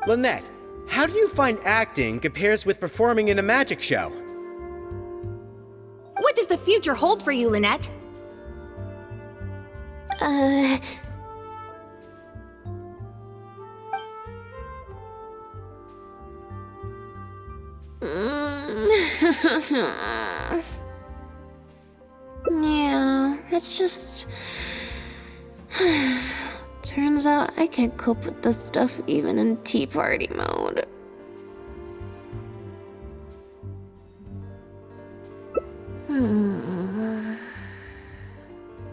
Lynette, how do you find acting compares with performing in a magic show? What does the future hold for you, Lynette? Yeah, it's just... Turns out I can't cope with this stuff even in tea party mode.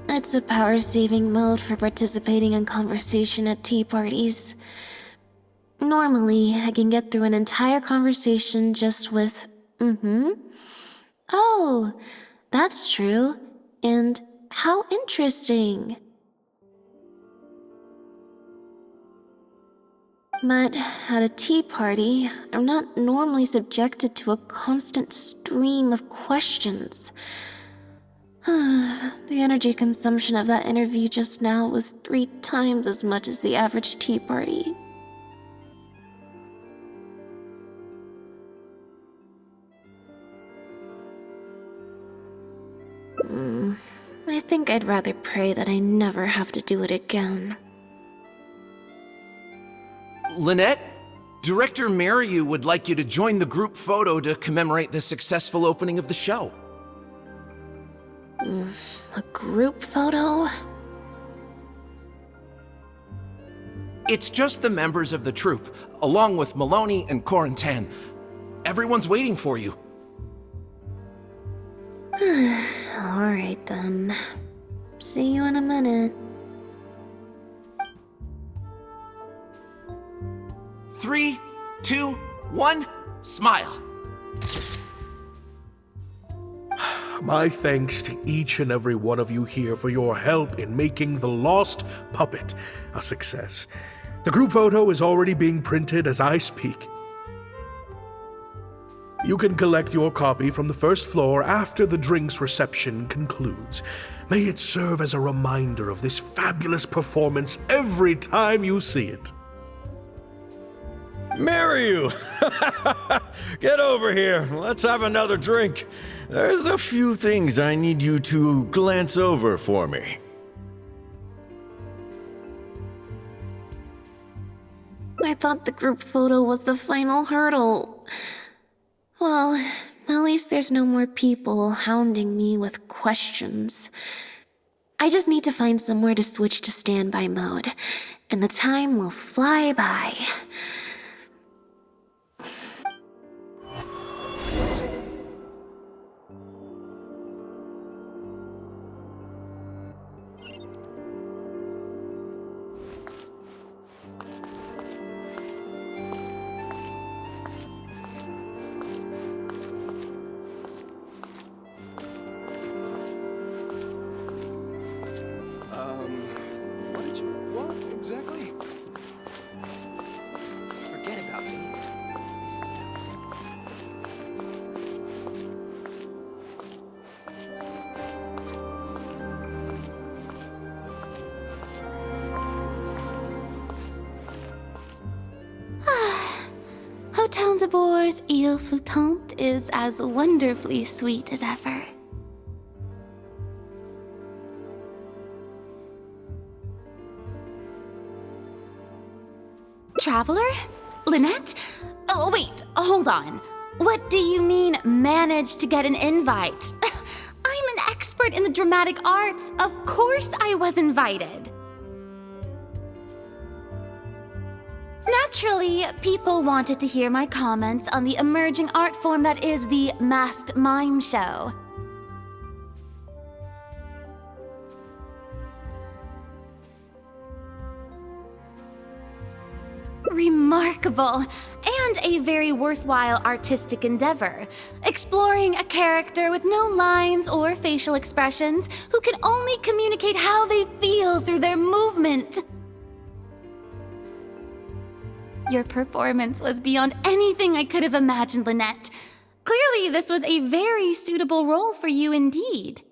It's a power-saving mode for participating in conversation at tea parties. Normally, I can get through an entire conversation just with, Oh, that's true. And how interesting. But at a tea party, I'm not normally subjected to a constant stream of questions. The energy consumption of that interview just now was 3 times as much as the average tea party. I think I'd rather pray that I never have to do it again. Lynette, Director Mariu would like you to join the group photo to commemorate the successful opening of the show. A group photo? It's just the members of the troupe, along with Maloney and Corentin. Everyone's waiting for you. Alright then. See you in a minute. 3, 2, 1, smile. My thanks to each and every one of you here for your help in making The Lost Puppet a success. The group photo is already being printed as I speak. You can collect your copy from the first floor after the drinks reception concludes. May it serve as a reminder of this fabulous performance every time you see it. Mariu! Get over here. Let's have another drink. There's a few things I need you to glance over for me. I thought the group photo was the final hurdle. Well, at least there's no more people hounding me with questions. I just need to find somewhere to switch to standby mode, and the time will fly by. What did you want exactly? Forget about me. Hotel de Bour's Île Flottante is as wonderfully sweet as ever. Traveler? Lynette? Oh, wait, hold on. What do you mean, managed to get an invite? I'm an expert in the dramatic arts. Of course I was invited. Naturally, people wanted to hear my comments on the emerging art form that is the masked mime show. Remarkable, and a very worthwhile artistic endeavor, exploring a character with no lines or facial expressions who can only communicate how they feel through their movement. Your performance was beyond anything I could have imagined, Lynette. Clearly, this was a very suitable role for you indeed.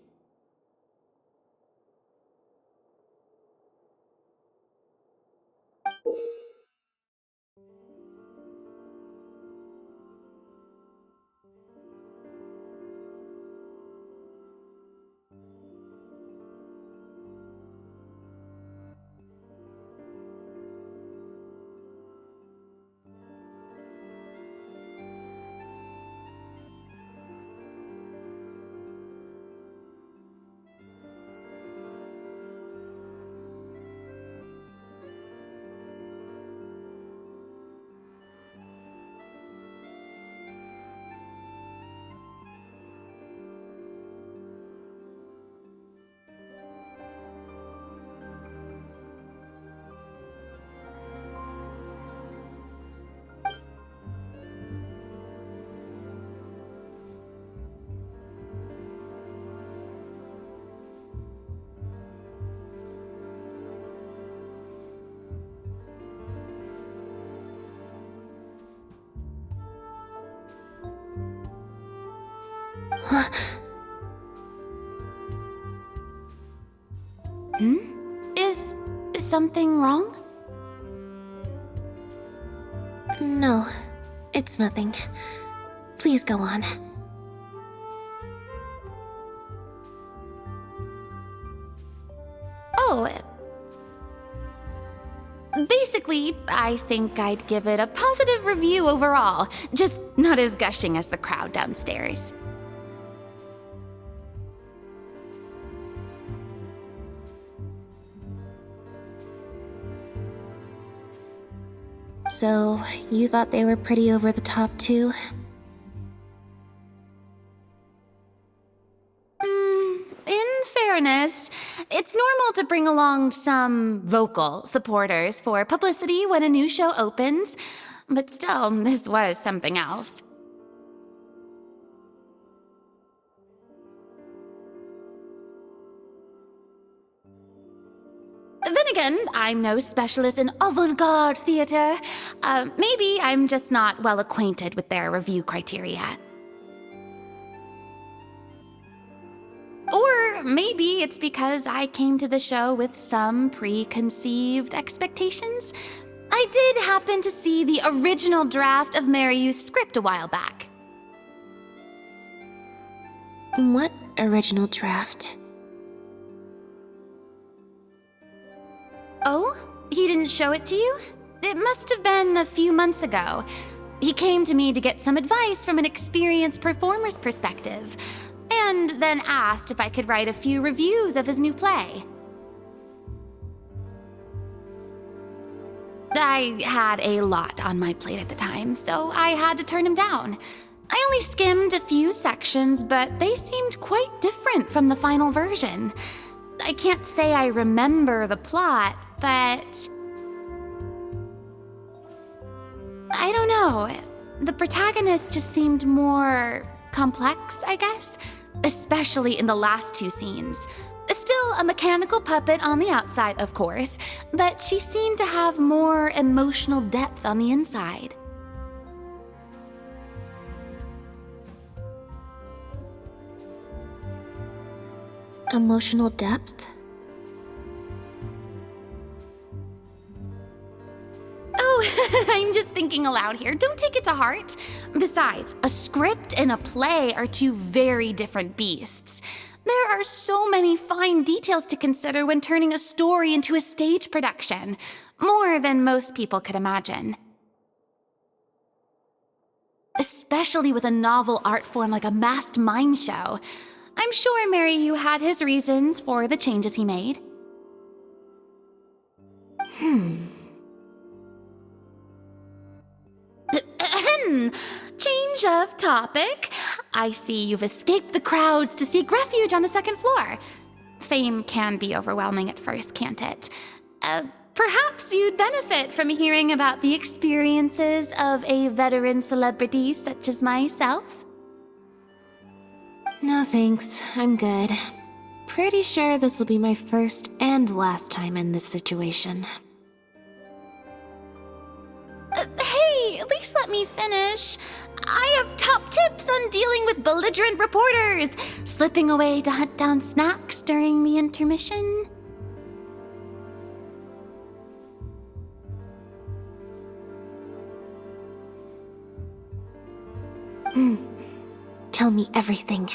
Is something wrong? No, it's nothing. Please go on. Oh. Basically, I think I'd give it a positive review overall, just not as gushing as the crowd downstairs. So, you thought they were pretty over the top too? In fairness, it's normal to bring along some vocal supporters for publicity when a new show opens, but still, this was something else. Then again, I'm no specialist in avant-garde theater. Maybe I'm just not well acquainted with their review criteria. Or maybe it's because I came to the show with some preconceived expectations. I did happen to see the original draft of Maryu's script a while back. What original draft? Oh? He didn't show it to you? It must have been a few months ago. He came to me to get some advice from an experienced performer's perspective, and then asked if I could write a few reviews of his new play. I had a lot on my plate at the time, so I had to turn him down. I only skimmed a few sections, but they seemed quite different from the final version. I can't say I remember the plot, but I don't know. The protagonist just seemed more complex, I guess, especially in the last two scenes. Still a mechanical puppet on the outside, of course, but she seemed to have more emotional depth on the inside. Emotional depth? Oh, I'm just thinking aloud here. Don't take it to heart. Besides, a script and a play are two very different beasts. There are so many fine details to consider when turning a story into a stage production, more than most people could imagine. Especially with a novel art form like a masked mime show. I'm sure Maryu had his reasons for the changes he made. Change of topic. I see you've escaped the crowds to seek refuge on the second floor. Fame can be overwhelming at first, can't it? Perhaps you'd benefit from hearing about the experiences of a veteran celebrity such as myself. No thanks, I'm good. Pretty sure this will be my first and last time in this situation. Hey, at least let me finish. I have top tips on dealing with belligerent reporters, slipping away to hunt down snacks during the intermission. Tell me everything.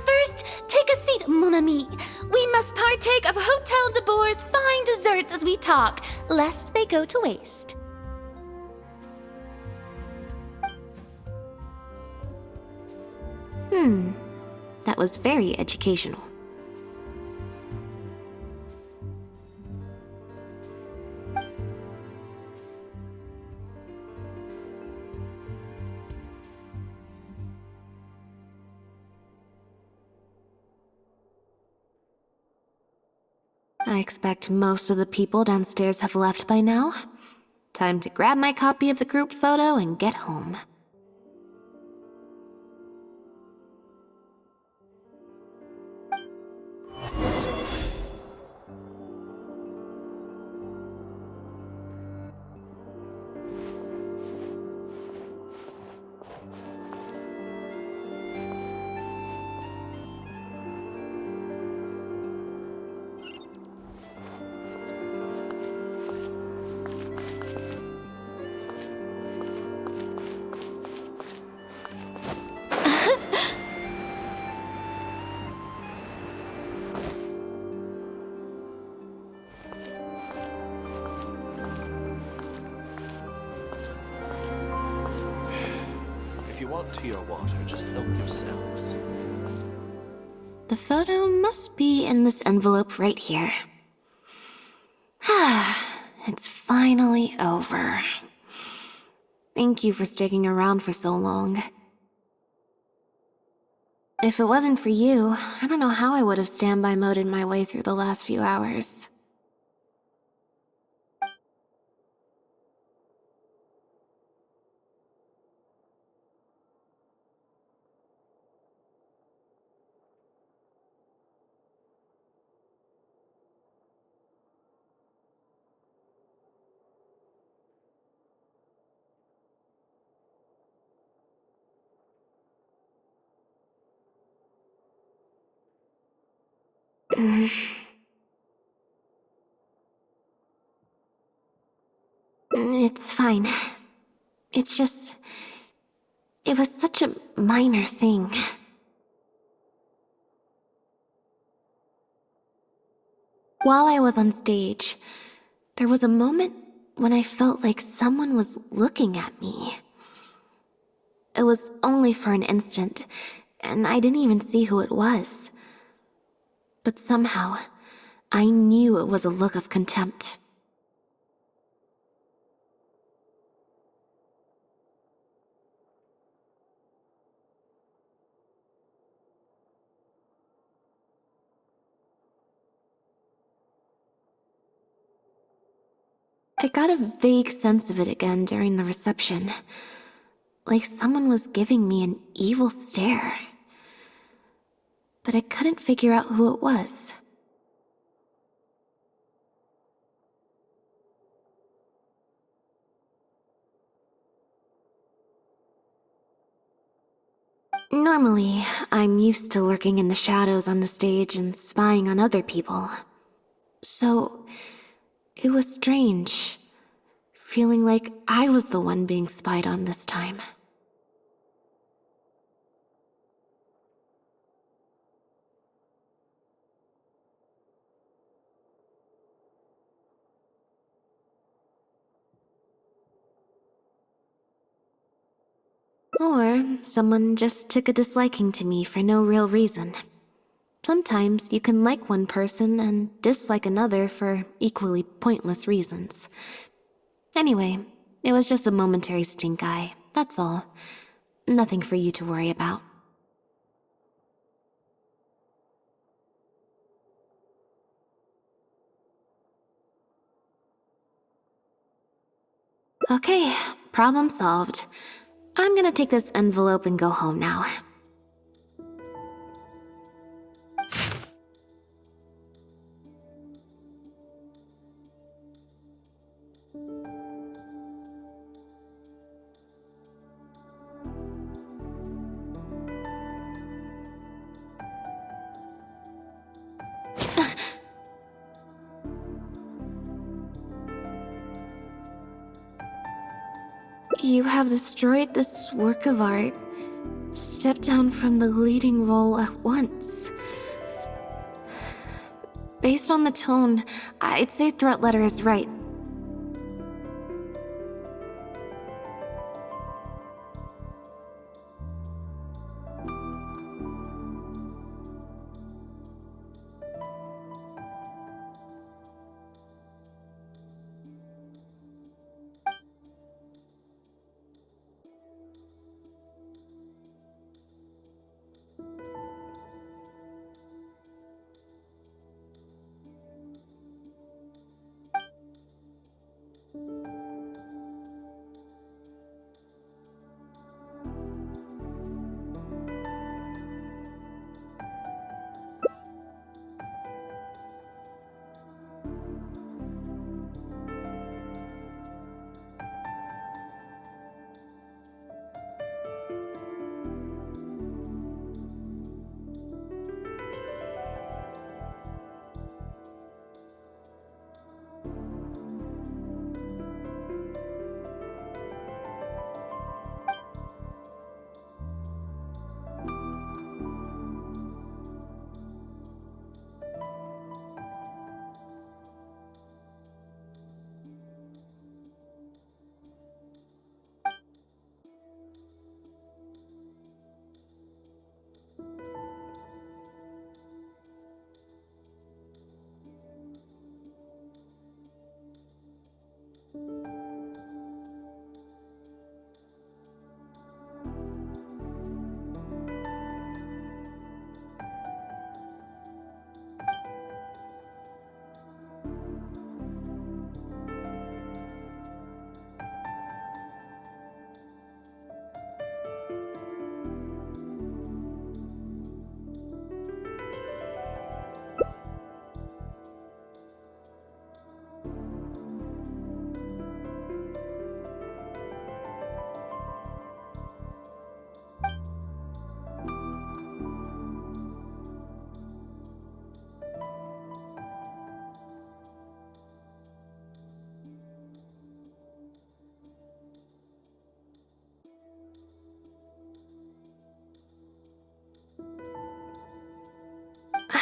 First, take a seat, mon ami. We must partake of Hotel de Boer's fine desserts as we talk, lest they go to waste. That was very educational. I expect most of the people downstairs have left by now. Time to grab my copy of the group photo and get home. you want tea or water, just help yourselves. The photo must be in this envelope right here. It's finally over. Thank you for sticking around for so long. If it wasn't for you, I don't know how I would have standby moded my way through the last few hours. It's fine. It's just... It was such a minor thing. While I was on stage, there was a moment when I felt like someone was looking at me. It was only for an instant, and I didn't even see who it was. But somehow, I knew it was a look of contempt. I got a vague sense of it again during the reception. Like someone was giving me an evil stare. But I couldn't figure out who it was. Normally, I'm used to lurking in the shadows on the stage and spying on other people. So, it was strange, feeling like I was the one being spied on this time. Or someone just took a disliking to me for no real reason. Sometimes you can like one person and dislike another for equally pointless reasons. Anyway, it was just a momentary stink eye, that's all. Nothing for you to worry about. Okay, problem solved. I'm gonna take this envelope and go home now. You have destroyed this work of art. Step down from the leading role at once. Based on the tone, I'd say threat letter is right.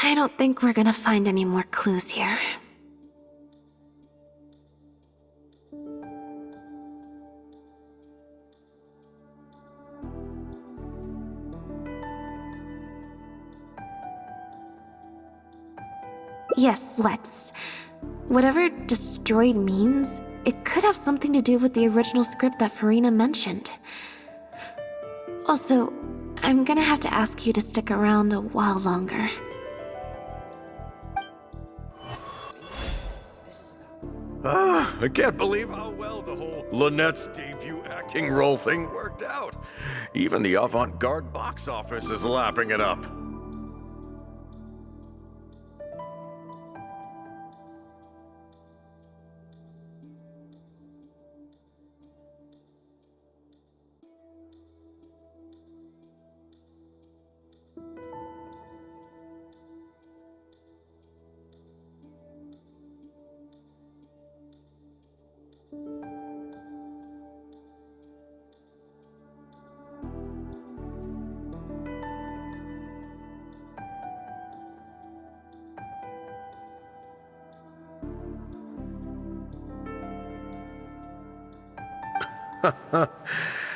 I don't think we're gonna find any more clues here. Yes, let's. Whatever destroyed means, it could have something to do with the original script that Farina mentioned. Also, I'm gonna have to ask you to stick around a while longer. I can't believe how well the whole Lynette's debut acting role thing worked out. Even the avant-garde box office is lapping it up.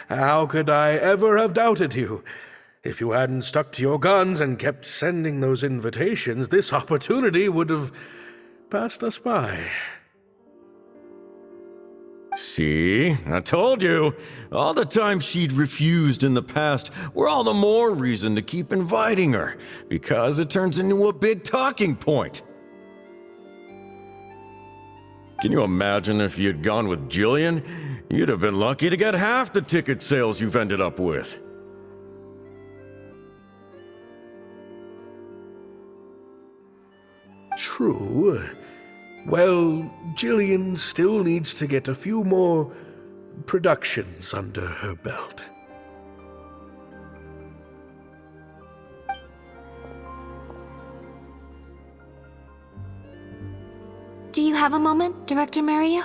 How could I ever have doubted you? If you hadn't stuck to your guns and kept sending those invitations, this opportunity would have passed us by. See? I told you. All the time she'd refused in the past were all the more reason to keep inviting her, because it turns into a big talking point. Can you imagine if you'd gone with Jillian? You'd have been lucky to get half the ticket sales you've ended up with. True. Well, Jillian still needs to get a few more productions under her belt. Do you have a moment, Director Mario?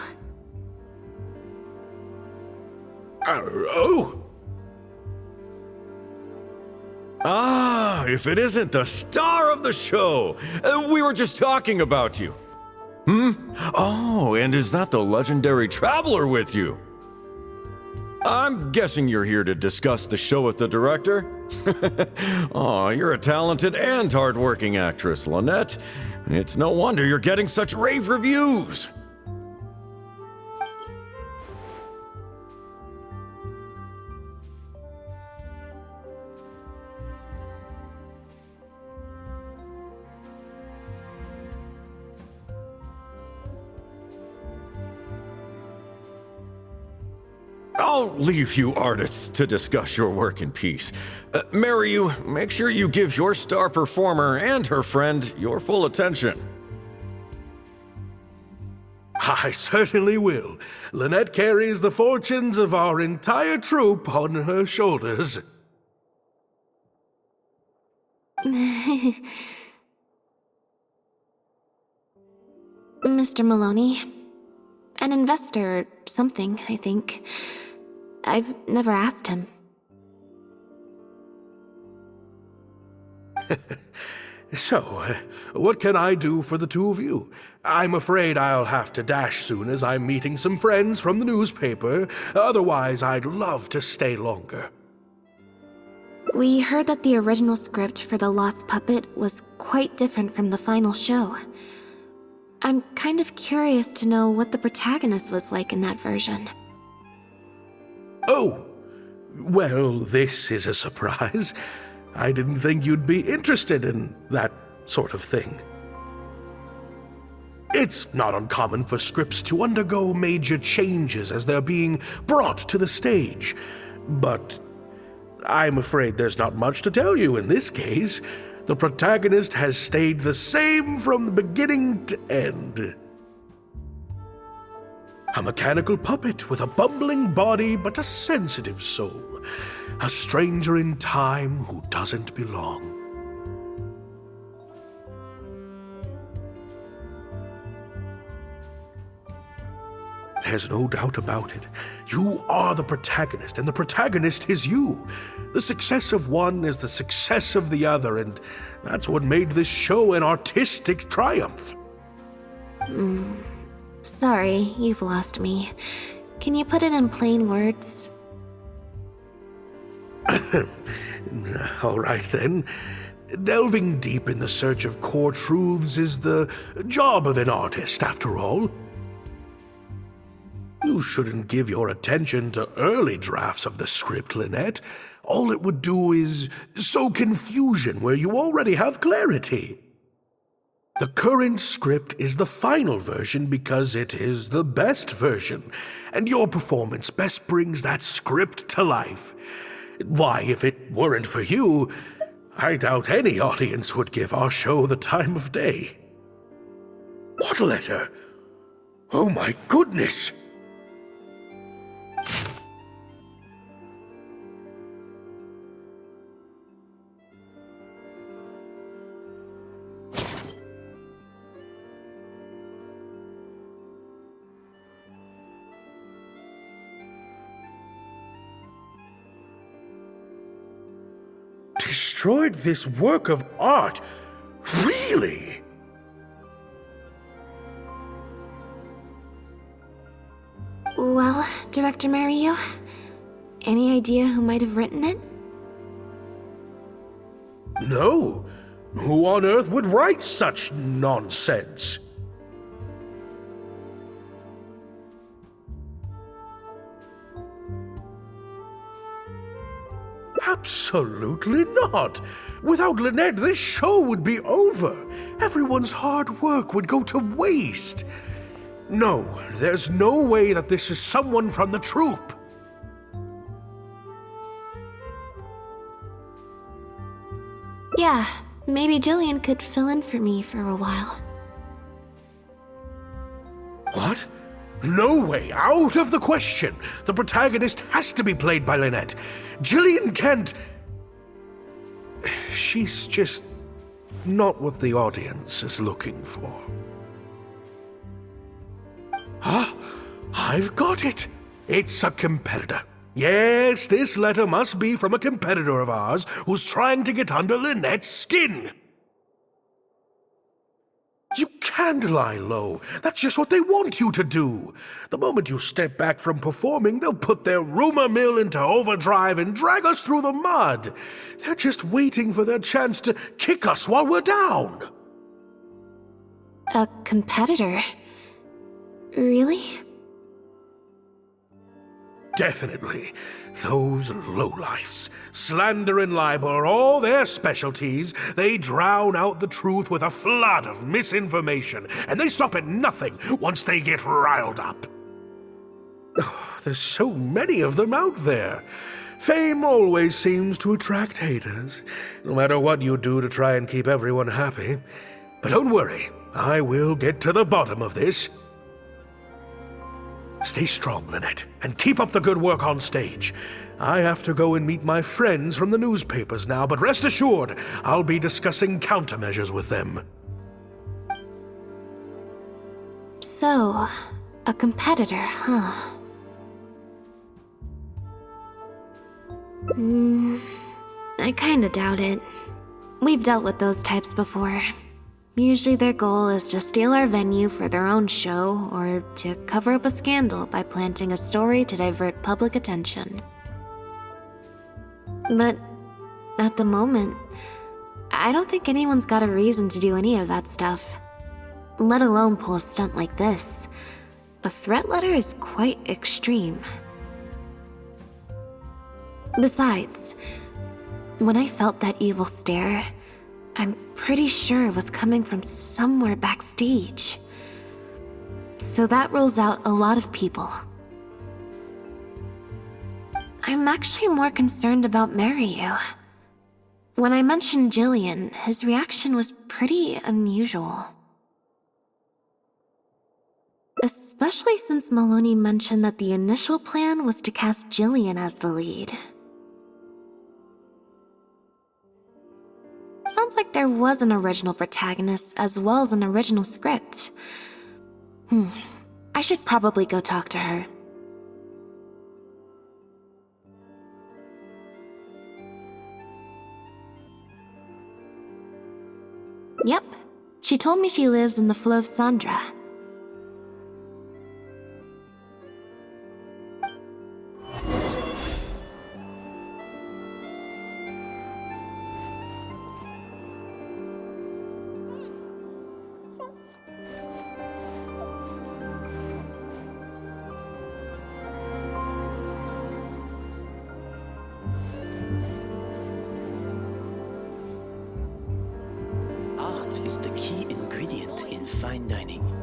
Oh! Ah, if it isn't the star of the show! We were just talking about you. Oh, and is that the legendary traveler with you? I'm guessing you're here to discuss the show with the director? Oh, you're a talented and hardworking actress, Lynette. It's no wonder you're getting such rave reviews. I'll leave you artists to discuss your work in peace. Mariu, make sure you give your star performer and her friend your full attention. I certainly will. Lynette carries the fortunes of our entire troupe on her shoulders. Mr. Maloney. An investor or something, I think. I've never asked him. So, what can I do for the two of you? I'm afraid I'll have to dash soon as I'm meeting some friends from the newspaper. Otherwise, I'd love to stay longer. We heard that the original script for The Lost Puppet was quite different from the final show. I'm kind of curious to know what the protagonist was like in that version. Oh, well, this is a surprise. I didn't think you'd be interested in that sort of thing. It's not uncommon for scripts to undergo major changes as they're being brought to the stage. But I'm afraid there's not much to tell you in this case. The protagonist has stayed the same from the beginning to end. A mechanical puppet with a bumbling body but a sensitive soul. A stranger in time who doesn't belong. There's no doubt about it. You are the protagonist, and the protagonist is you. The success of one is the success of the other, and that's what made this show an artistic triumph. Sorry, you've lost me. Can you put it in plain words? All right then. Delving deep in the search of core truths is the job of an artist, after all. You shouldn't give your attention to early drafts of the script, Lynette. All it would do is sow confusion where you already have clarity. The current script is the final version because it is the best version, and your performance best brings that script to life. Why, if it weren't for you, I doubt any audience would give our show the time of day. What letter? Oh my goodness! Destroyed this work of art? Really? Well, Director Mario, any idea who might have written it? No. Who on earth would write such nonsense? Absolutely not. Without Lynette, this show would be over. Everyone's hard work would go to waste. No, there's no way that this is someone from the troupe. Yeah, maybe Jillian could fill in for me for a while. What? No way, out of the question. The protagonist has to be played by Lynette. Jillian can't... She's just not what the audience is looking for. Huh? I've got it. It's a competitor. Yes, this letter must be from a competitor of ours who's trying to get under Lynette's skin. You can't lie low. That's just what they want you to do. The moment you step back from performing, they'll put their rumor mill into overdrive and drag us through the mud. They're just waiting for their chance to kick us while we're down. A competitor? Really? Definitely. Those lowlifes. Slander and libel are all their specialties. They drown out the truth with a flood of misinformation, and they stop at nothing once they get riled up. Oh, there's so many of them out there. Fame always seems to attract haters, no matter what you do to try and keep everyone happy. But don't worry, I will get to the bottom of this. Stay strong, Lynette, and keep up the good work on stage. I have to go and meet my friends from the newspapers now, but rest assured, I'll be discussing countermeasures with them. So, a competitor, huh? I kinda doubt it. We've dealt with those types before. Usually their goal is to steal our venue for their own show, or to cover up a scandal by planting a story to divert public attention. But at the moment, I don't think anyone's got a reason to do any of that stuff. Let alone pull a stunt like this. A threat letter is quite extreme. Besides, when I felt that evil stare, I'm pretty sure it was coming from somewhere backstage. So that rules out a lot of people. I'm actually more concerned about Mario. When I mentioned Jillian, his reaction was pretty unusual. Especially since Maloney mentioned that the initial plan was to cast Jillian as the lead. Sounds like there was an original protagonist as well as an original script. I should probably go talk to her. Yep. She told me she lives in the Fleuve Sandra. Art is the key ingredient in fine dining.